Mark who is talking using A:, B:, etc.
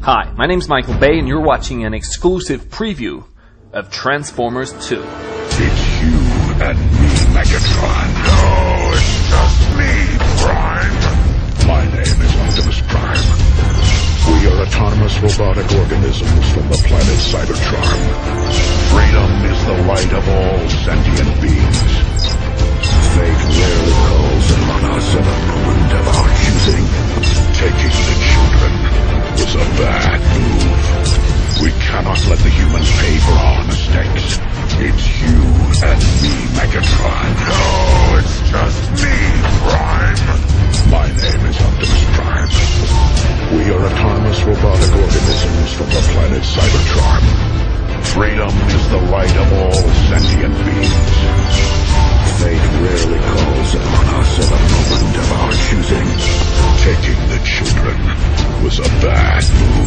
A: Hi, my name's Michael Bay, and you're watching an exclusive preview of Transformers 2.
B: It's you and me, Megatron. No, it's just me, Prime. My name is Optimus Prime. We are autonomous robotic organisms from the planet Cybertron. Freedom is the light of all sentient beings. Fate rarely calls upon us at a moment of our choosing. Taking the children was a bad move. We cannot let the humans pay for our mistakes. It's you and me, Megatron. No, it's just me, Prime. My name is Optimus Prime. We are autonomous robotic organisms from the planet Cybertron. Freedom is the light of all sentient beings. Fate rarely calls upon us at a moment of our choosing. Taking the children was a bad move.